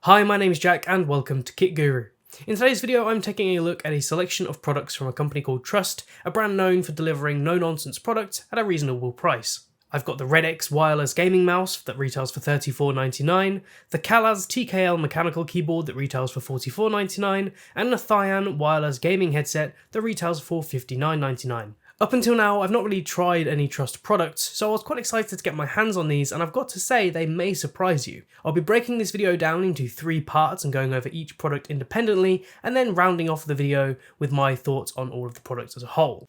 Hi, my name is Jack and welcome to Kit Guru. In today's video I'm taking a look at a selection of products from a company called Trust, a brand known for delivering no-nonsense products at a reasonable price. I've got the Redex wireless gaming mouse that retails for $34.99, the Callaz TKL mechanical keyboard that retails for $44.99, and the Thian wireless gaming headset that retails for $59.99. Up until now, I've not really tried any Trust products, so I was quite excited to get my hands on these, and I've got to say they may surprise you. I'll be breaking this video down into 3 parts and going over each product independently, and then rounding off the video with my thoughts on all of the products as a whole.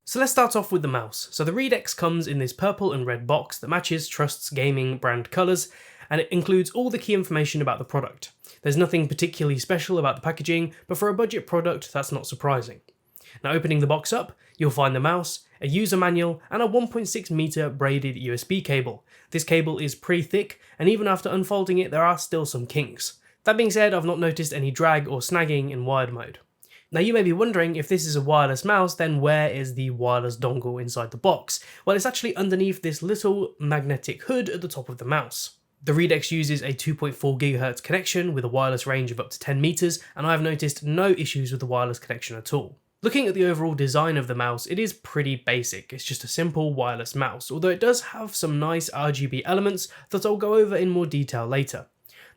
So let's start off with the mouse. So the Redex comes in this purple and red box that matches Trust's gaming brand colours, and it includes all the key information about the product. There's nothing particularly special about the packaging, but for a budget product that's not surprising. Now opening the box up, you'll find the mouse, a user manual, and a 1.6 meter braided USB cable. This cable is pretty thick, and even after unfolding it there are still some kinks. That being said, I've not noticed any drag or snagging in wired mode. Now you may be wondering, if this is a wireless mouse, then where is the wireless dongle inside the box? Well, it's actually underneath this little magnetic hood at the top of the mouse. The Redex uses a 2.4 GHz connection with a wireless range of up to 10 meters, and I've noticed no issues with the wireless connection at all. Looking at the overall design of the mouse, it is pretty basic. It's just a simple wireless mouse, although it does have some nice RGB elements that I'll go over in more detail later.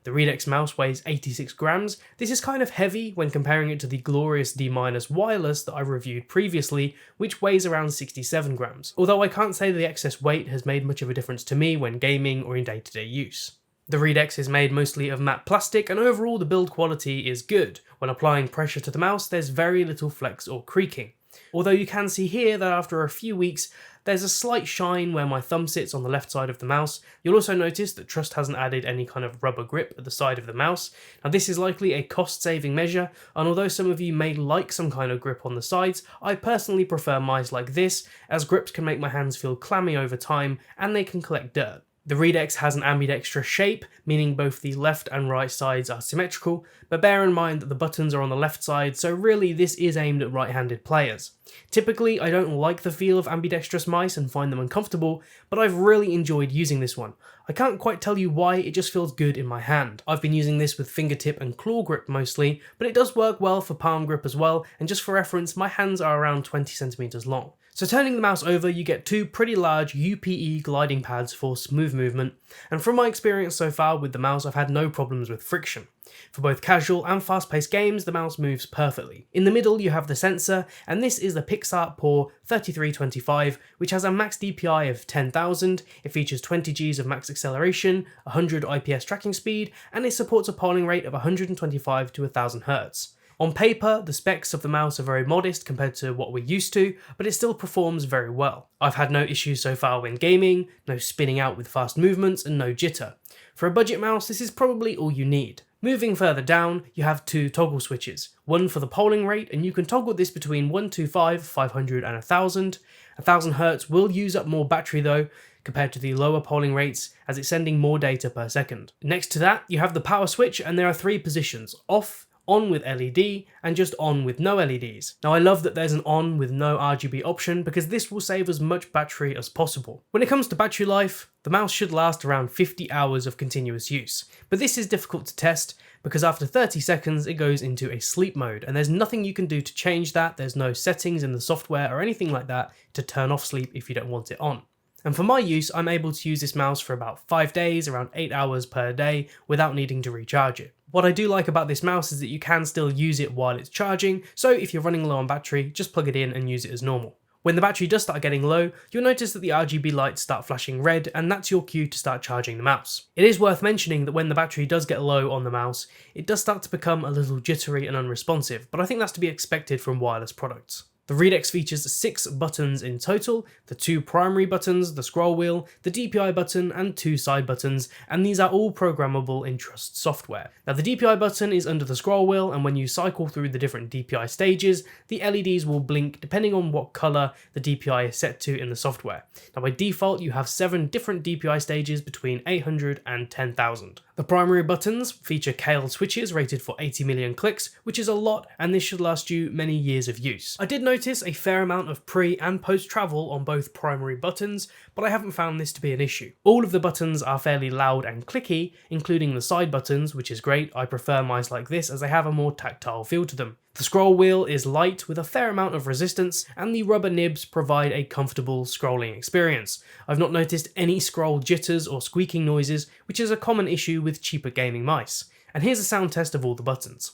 The Redex mouse weighs 86 grams. This is kind of heavy when comparing it to the glorious D- wireless that I reviewed previously, which weighs around 67 grams, although I can't say the excess weight has made much of a difference to me when gaming or in day-to-day use. The Redex is made mostly of matte plastic, and overall the build quality is good. When applying pressure to the mouse, there's very little flex or creaking. Although you can see here that after a few weeks, there's a slight shine where my thumb sits on the left side of the mouse. You'll also notice that Trust hasn't added any kind of rubber grip at the side of the mouse. Now this is likely a cost-saving measure, and although some of you may like some kind of grip on the sides, I personally prefer mice like this, as grips can make my hands feel clammy over time, and they can collect dirt. The Redex has an ambidextrous shape, meaning both the left and right sides are symmetrical, but bear in mind that the buttons are on the left side, so really this is aimed at right-handed players. Typically, I don't like the feel of ambidextrous mice and find them uncomfortable, but I've really enjoyed using this one. I can't quite tell you why, it just feels good in my hand. I've been using this with fingertip and claw grip mostly, but it does work well for palm grip as well, and just for reference, my hands are around 20 centimeters long. So turning the mouse over, you get 2 pretty large UPE gliding pads for smooth movement, and from my experience so far with the mouse, I've had no problems with friction. For both casual and fast-paced games, the mouse moves perfectly. In the middle you have the sensor, and this is the PixArt 3325, which has a max DPI of 10,000, it features 20 Gs of max acceleration, 100 IPS tracking speed, and it supports a polling rate of 125 to 1000 Hz. On paper, the specs of the mouse are very modest compared to what we're used to, but it still performs very well. I've had no issues so far when gaming, no spinning out with fast movements, and no jitter. For a budget mouse, this is probably all you need. Moving further down, you have 2 toggle switches, one for the polling rate, and you can toggle this between 125, 500 and 1000. 1000 Hz will use up more battery though, compared to the lower polling rates, as it's sending more data per second. Next to that, you have the power switch, and there are 3 positions: off, on with LED, and just on with no LEDs. Now I love that there's an on with no RGB option, because this will save as much battery as possible. When it comes to battery life, the mouse should last around 50 hours of continuous use, but this is difficult to test because after 30 seconds it goes into a sleep mode, and there's nothing you can do to change that. There's no settings in the software or anything like that to turn off sleep if you don't want it on. And for my use, I'm able to use this mouse for about 5 days, around 8 hours per day, without needing to recharge it. What I do like about this mouse is that you can still use it while it's charging, so if you're running low on battery, just plug it in and use it as normal. When the battery does start getting low, you'll notice that the RGB lights start flashing red, and that's your cue to start charging the mouse. It is worth mentioning that when the battery does get low on the mouse, it does start to become a little jittery and unresponsive, but I think that's to be expected from wireless products. The Redex features 6 buttons in total, the 2 primary buttons, the scroll wheel, the DPI button, and 2 side buttons, and these are all programmable in Trust software. Now the DPI button is under the scroll wheel, and when you cycle through the different DPI stages, the LEDs will blink depending on what colour the DPI is set to in the software. Now by default you have 7 different DPI stages between 800 and 10,000. The primary buttons feature Callaz switches rated for 80 million clicks, which is a lot, and this should last you many years of use. I did notice a fair amount of pre and post travel on both primary buttons, but I haven't found this to be an issue. All of the buttons are fairly loud and clicky, including the side buttons, which is great. I prefer mice like this as they have a more tactile feel to them. The scroll wheel is light with a fair amount of resistance, and the rubber nibs provide a comfortable scrolling experience. I've not noticed any scroll jitters or squeaking noises, which is a common issue with cheaper gaming mice. And here's a sound test of all the buttons.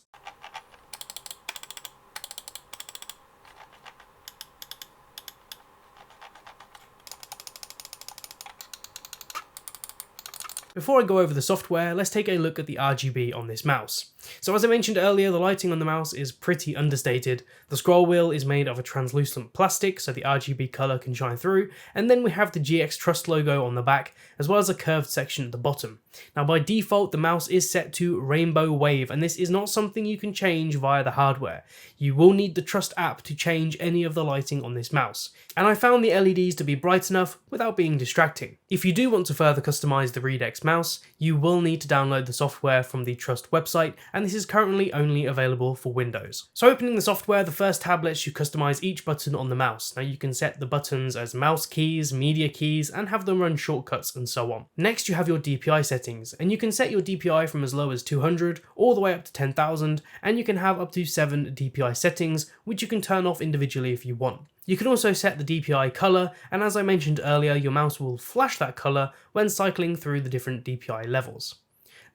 Before I go over the software, let's take a look at the RGB on this mouse. So as I mentioned earlier, the lighting on the mouse is pretty understated. The scroll wheel is made of a translucent plastic so the RGB colour can shine through, and then we have the GX Trust logo on the back, as well as a curved section at the bottom. Now by default, the mouse is set to Rainbow Wave, and this is not something you can change via the hardware. You will need the Trust app to change any of the lighting on this mouse. And I found the LEDs to be bright enough without being distracting. If you do want to further customise the Redex mouse, you will need to download the software from the Trust website, and this is currently only available for Windows. So opening the software, the first tab lets you customise each button on the mouse. Now you can set the buttons as mouse keys, media keys, and have them run shortcuts and so on. Next you have your DPI settings, and you can set your DPI from as low as 200 all the way up to 10,000, and you can have up to 7 DPI settings, which you can turn off individually if you want. You can also set the DPI colour, and as I mentioned earlier, your mouse will flash that colour when cycling through the different DPI levels.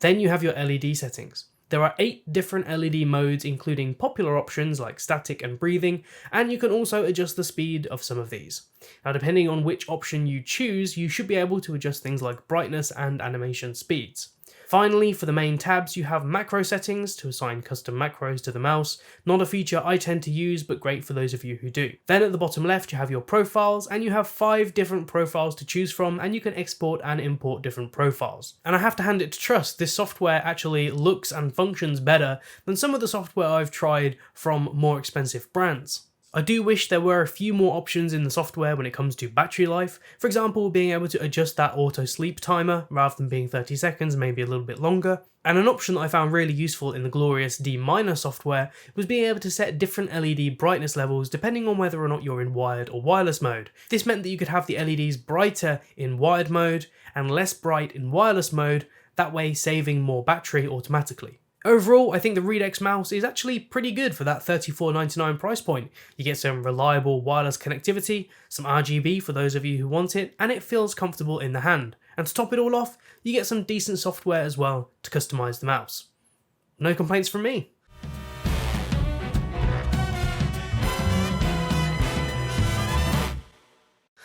Then you have your LED settings. There are 8 different LED modes, including popular options like static and breathing, and you can also adjust the speed of some of these. Now depending on which option you choose, you should be able to adjust things like brightness and animation speeds. Finally, for the main tabs, you have macro settings to assign custom macros to the mouse, not a feature I tend to use, but great for those of you who do. Then at the bottom left, you have your profiles, and you have 5 different profiles to choose from, and you can export and import different profiles. And I have to hand it to Trust, this software actually looks and functions better than some of the software I've tried from more expensive brands. I do wish there were a few more options in the software when it comes to battery life. For example, being able to adjust that auto sleep timer rather than being 30 seconds, maybe a little bit longer. And an option that I found really useful in the glorious D- software was being able to set different LED brightness levels depending on whether or not you're in wired or wireless mode. This meant that you could have the LEDs brighter in wired mode and less bright in wireless mode, that way saving more battery automatically. Overall, I think the Redex mouse is actually pretty good for that $34.99 price point. You get some reliable wireless connectivity, some RGB for those of you who want it, and it feels comfortable in the hand. And to top it all off, you get some decent software as well to customise the mouse. No complaints from me.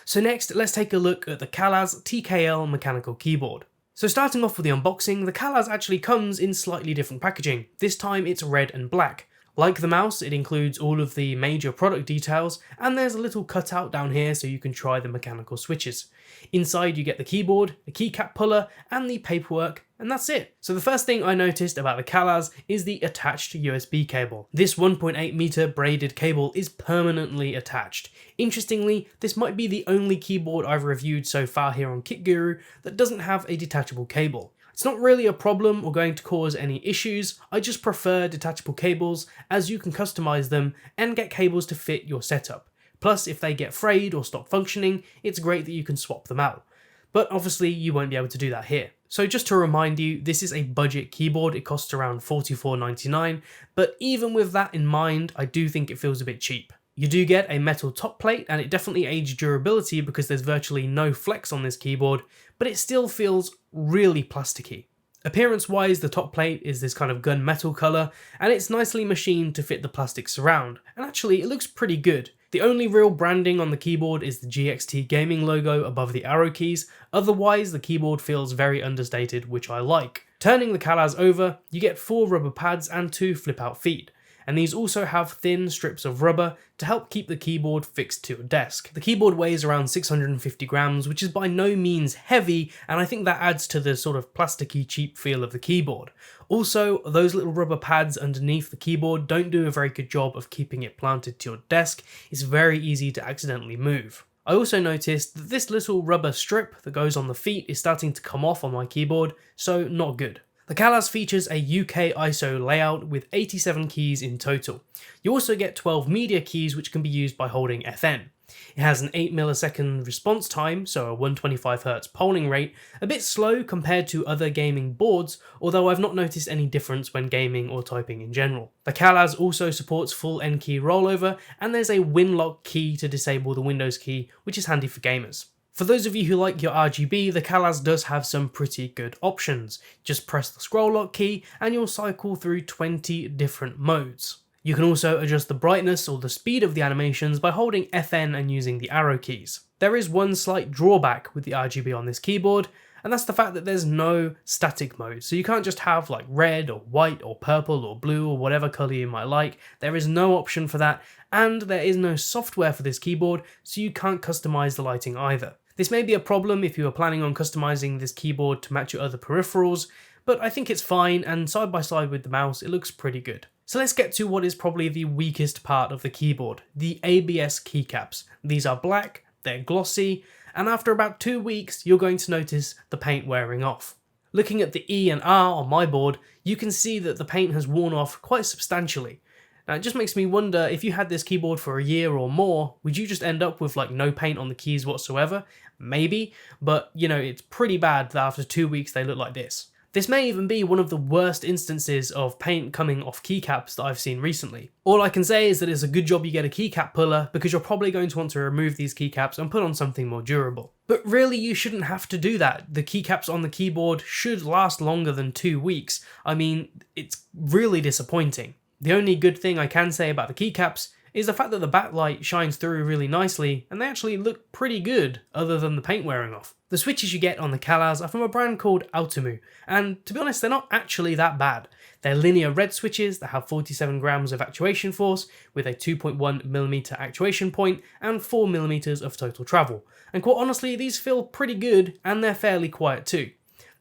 So next, let's take a look at the Callaz TKL mechanical keyboard. So starting off with the unboxing, the Callaz actually comes in slightly different packaging. This time it's red and black. Like the mouse, it includes all of the major product details, and there's a little cutout down here so you can try the mechanical switches. Inside you get the keyboard, the keycap puller, and the paperwork, and that's it. So the first thing I noticed about the Callaz is the attached USB cable. This 1.8 meter braided cable is permanently attached. Interestingly, this might be the only keyboard I've reviewed so far here on KitGuru that doesn't have a detachable cable. It's not really a problem or going to cause any issues, I just prefer detachable cables as you can customize them and get cables to fit your setup. Plus, if they get frayed or stop functioning, it's great that you can swap them out. But obviously you won't be able to do that here. So just to remind you, this is a budget keyboard, it costs around $44.99, but even with that in mind, I do think it feels a bit cheap. You do get a metal top plate, and it definitely aids durability because there's virtually no flex on this keyboard, but it still feels really plasticky. Appearance wise, the top plate is this kind of gunmetal colour, and it's nicely machined to fit the plastic surround, and actually it looks pretty good. The only real branding on the keyboard is the GXT gaming logo above the arrow keys, otherwise the keyboard feels very understated, which I like. Turning the Callaz over, you get 4 rubber pads and 2 flip out feet. And these also have thin strips of rubber to help keep the keyboard fixed to your desk. The keyboard weighs around 650 grams, which is by no means heavy, and I think that adds to the sort of plasticky cheap feel of the keyboard. Also, those little rubber pads underneath the keyboard don't do a very good job of keeping it planted to your desk. It's very easy to accidentally move. I also noticed that this little rubber strip that goes on the feet is starting to come off on my keyboard, so not good. The Callaz features a UK ISO layout with 87 keys in total. You also get 12 media keys which can be used by holding FN. It has an 8 millisecond response time, so a 125Hz polling rate, a bit slow compared to other gaming boards, although I've not noticed any difference when gaming or typing in general. The Callaz also supports full N key rollover, and there's a Winlock key to disable the Windows key, which is handy for gamers. For those of you who like your RGB, the Callaz does have some pretty good options. Just press the scroll lock key and you'll cycle through 20 different modes. You can also adjust the brightness or the speed of the animations by holding FN and using the arrow keys. There is one slight drawback with the RGB on this keyboard, and that's the fact that there's no static mode. So you can't just have like red or white or purple or blue or whatever colour you might like. There is no option for that, and there is no software for this keyboard, so you can't customize the lighting either. This may be a problem if you are planning on customizing this keyboard to match your other peripherals, but I think it's fine, and side by side with the mouse it looks pretty good. So let's get to what is probably the weakest part of the keyboard, the ABS keycaps. These are black, they're glossy, and after about 2 weeks you're going to notice the paint wearing off. Looking at the E and R on my board, you can see that the paint has worn off quite substantially. Now it just makes me wonder, if you had this keyboard for a year or more, would you just end up with like no paint on the keys whatsoever? Maybe, but you know, it's pretty bad that after 2 weeks they look like this. This may even be one of the worst instances of paint coming off keycaps that I've seen recently. All I can say is that it's a good job you get a keycap puller, because you're probably going to want to remove these keycaps and put on something more durable. But really, you shouldn't have to do that. The keycaps on the keyboard should last longer than 2 weeks. I mean, it's really disappointing. The only good thing I can say about the keycaps is the fact that the backlight shines through really nicely, and they actually look pretty good other than the paint wearing off. The switches you get on the Callaz are from a brand called OSMO, and to be honest, they're not actually that bad. They're linear red switches that have 47 grams of actuation force with a 2.1mm actuation point and 4mm of total travel. And quite honestly, these feel pretty good, and they're fairly quiet too.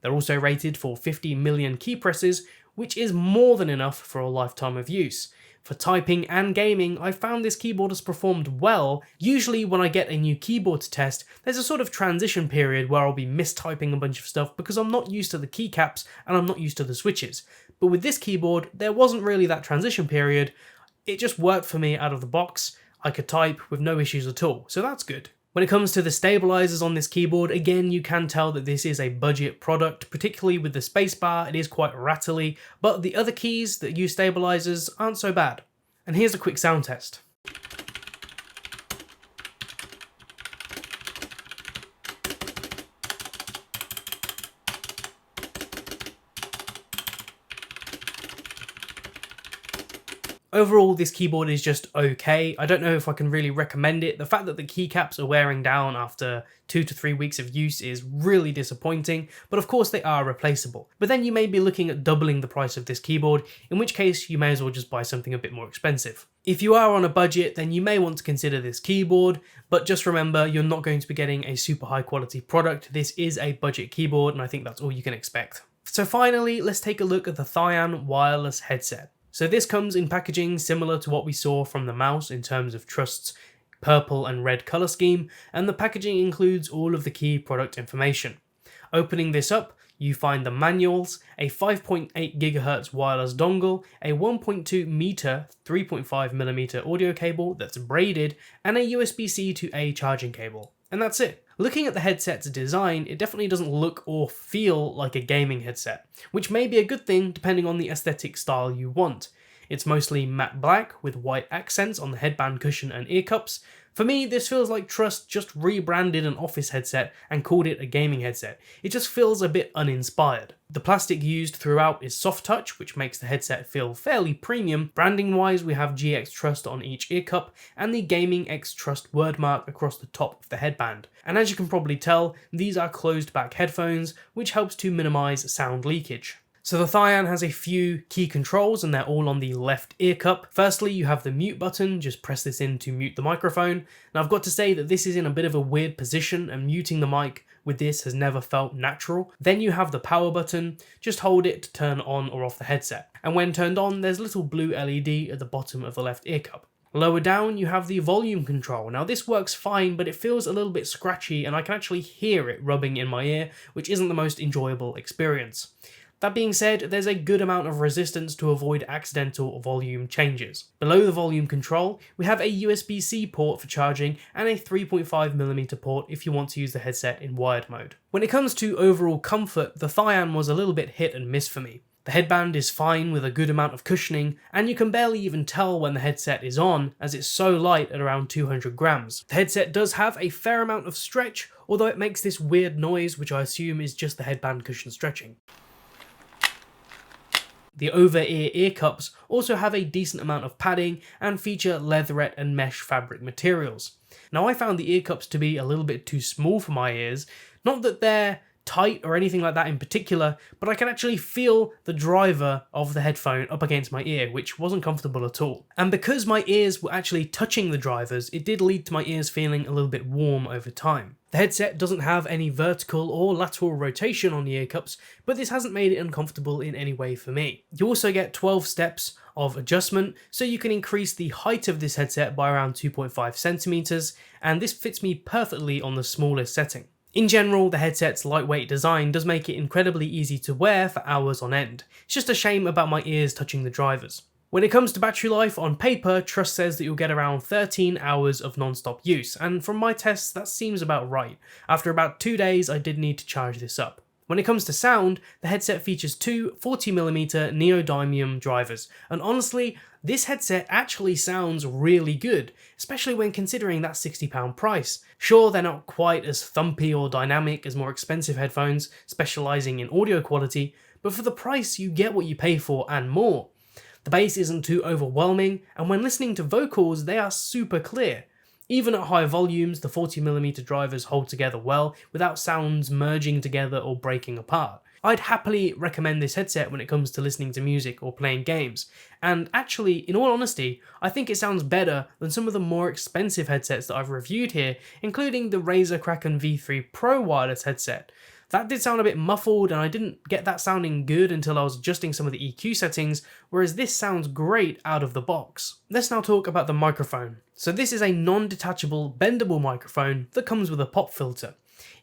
They're also rated for 50 million key presses, which is more than enough for a lifetime of use. For typing and gaming, I found this keyboard has performed well. Usually when I get a new keyboard to test, there's a sort of transition period where I'll be mistyping a bunch of stuff because I'm not used to the keycaps and I'm not used to the switches. But with this keyboard, there wasn't really that transition period. It just worked for me out of the box. I could type with no issues at all, so that's good. When it comes to the stabilizers on this keyboard, again you can tell that this is a budget product, particularly with the spacebar. It is quite rattly, but the other keys that use stabilizers aren't so bad. And here's a quick sound test. Overall, this keyboard is just okay. I don't know if I can really recommend it. The fact that the keycaps are wearing down after 2 to 3 weeks of use is really disappointing, but of course they are replaceable. But then you may be looking at doubling the price of this keyboard, in which case you may as well just buy something a bit more expensive. If you are on a budget, then you may want to consider this keyboard, but just remember, you're not going to be getting a super high quality product. This is a budget keyboard, and I think that's all you can expect. So finally, let's take a look at the Thian wireless headset. So this comes in packaging similar to what we saw from the mouse in terms of Trust's purple and red colour scheme, and the packaging includes all of the key product information. Opening this up, you find the manuals, a 5.8 GHz wireless dongle, a 1.2 meter 3.5mm audio cable that's braided, and a USB-C to A charging cable. And that's it. Looking at the headset's design, it definitely doesn't look or feel like a gaming headset, which may be a good thing depending on the aesthetic style you want. It's mostly matte black with white accents on the headband cushion and ear cups. For me, this feels like Trust just rebranded an office headset and called it a gaming headset. It just feels a bit uninspired. The plastic used throughout is soft touch, which makes the headset feel fairly premium. Branding wise, we have GX Trust on each ear cup and the Gaming X Trust wordmark across the top of the headband. And as you can probably tell, these are closed back headphones, which helps to minimize sound leakage. So the Thian has a few key controls and they're all on the left ear cup. Firstly, you have the mute button, just press this in to mute the microphone. Now I've got to say that this is in a bit of a weird position and muting the mic with this has never felt natural. Then you have the power button, just hold it to turn on or off the headset. And when turned on, there's a little blue LED at the bottom of the left ear cup. Lower down, you have the volume control. Now this works fine, but it feels a little bit scratchy and I can actually hear it rubbing in my ear, which isn't the most enjoyable experience. That being said, there's a good amount of resistance to avoid accidental volume changes. Below the volume control, we have a USB-C port for charging and a 3.5mm port if you want to use the headset in wired mode. When it comes to overall comfort, the Thian was a little bit hit and miss for me. The headband is fine with a good amount of cushioning, and you can barely even tell when the headset is on as it's so light at around 200 grams. The headset does have a fair amount of stretch, although it makes this weird noise which I assume is just the headband cushion stretching. The over-ear ear cups also have a decent amount of padding and feature leatherette and mesh fabric materials. Now I found the ear cups to be a little bit too small for my ears, not that they're tight or anything like that in particular, but I can actually feel the driver of the headphone up against my ear, which wasn't comfortable at all. And because my ears were actually touching the drivers, it did lead to my ears feeling a little bit warm over time. The headset doesn't have any vertical or lateral rotation on the ear cups, but this hasn't made it uncomfortable in any way for me. You also get 12 steps of adjustment, so you can increase the height of this headset by around 2.5 centimeters, and this fits me perfectly on the smallest setting. In general, the headset's lightweight design does make it incredibly easy to wear for hours on end. It's just a shame about my ears touching the drivers. When it comes to battery life, on paper, Trust says that you'll get around 13 hours of non-stop use, and from my tests that seems about right. After about 2 days I did need to charge this up. When it comes to sound, the headset features two 40mm neodymium drivers, and honestly, this headset actually sounds really good, especially when considering that £60 price. Sure, they're not quite as thumpy or dynamic as more expensive headphones, specialising in audio quality, but for the price you get what you pay for and more. The bass isn't too overwhelming, and when listening to vocals they are super clear. Even at high volumes, the 40mm drivers hold together well without sounds merging together or breaking apart. I'd happily recommend this headset when it comes to listening to music or playing games, and actually, in all honesty, I think it sounds better than some of the more expensive headsets that I've reviewed here, including the Razer Kraken V3 Pro wireless headset. That did sound a bit muffled and I didn't get that sounding good until I was adjusting some of the EQ settings, whereas this sounds great out of the box. Let's now talk about the microphone. So this is a non-detachable, bendable microphone that comes with a pop filter.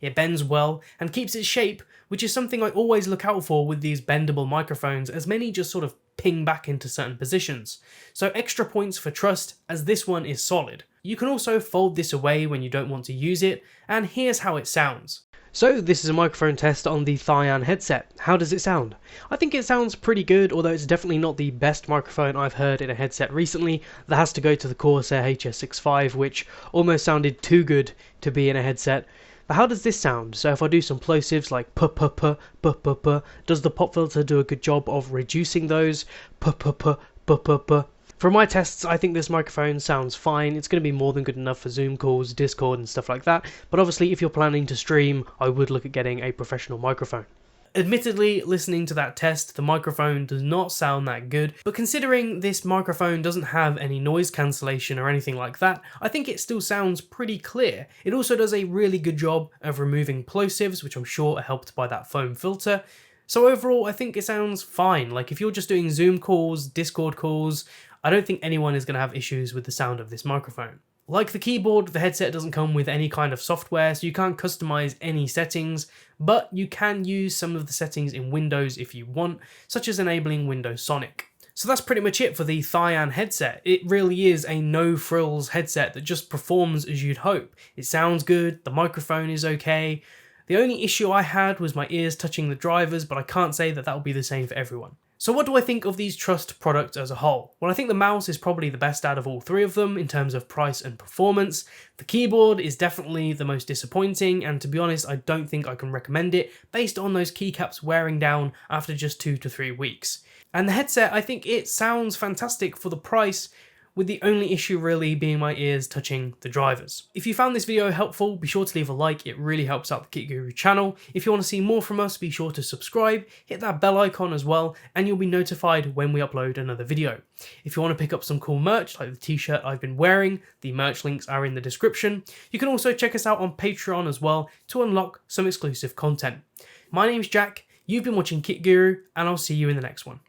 It bends well and keeps its shape, which is something I always look out for with these bendable microphones, as many just sort of ping back into certain positions. So extra points for Trust, as this one is solid. You can also fold this away when you don't want to use it, and here's how it sounds. So this is a microphone test on the Thian headset. How does it sound? I think it sounds pretty good, although it's definitely not the best microphone I've heard in a headset recently. That has to go to the Corsair HS65, which almost sounded too good to be in a headset. But how does this sound? So if I do some plosives like p-p-p, p-p-p, does the pop filter do a good job of reducing those p-p-p, p-p-p? For my tests, I think this microphone sounds fine. It's going to be more than good enough for Zoom calls, Discord and stuff like that, but obviously if you're planning to stream, I would look at getting a professional microphone. Admittedly, listening to that test, the microphone does not sound that good, but considering this microphone doesn't have any noise cancellation or anything like that, I think it still sounds pretty clear. It also does a really good job of removing plosives, which I'm sure are helped by that foam filter. So overall, I think it sounds fine. Like if you're just doing Zoom calls, Discord calls, I don't think anyone is going to have issues with the sound of this microphone. Like the keyboard, the headset doesn't come with any kind of software, so you can't customize any settings, but you can use some of the settings in Windows if you want, such as enabling Windows Sonic. So that's pretty much it for the Thian headset. It really is a no-frills headset that just performs as you'd hope. It sounds good, the microphone is okay. The only issue I had was my ears touching the drivers, but I can't say that will be the same for everyone. So what do I think of these Trust products as a whole? Well, I think the mouse is probably the best out of all three of them in terms of price and performance. The keyboard is definitely the most disappointing, and to be honest, I don't think I can recommend it based on those keycaps wearing down after just 2 to 3 weeks. And the headset, I think it sounds fantastic for the price, with the only issue really being my ears touching the drivers. If you found this video helpful, be sure to leave a like, it really helps out the KitGuru channel. If you want to see more from us, be sure to subscribe, hit that bell icon as well, and you'll be notified when we upload another video. If you want to pick up some cool merch, like the t-shirt I've been wearing, the merch links are in the description. You can also check us out on Patreon as well to unlock some exclusive content. My name's Jack, you've been watching KitGuru, and I'll see you in the next one.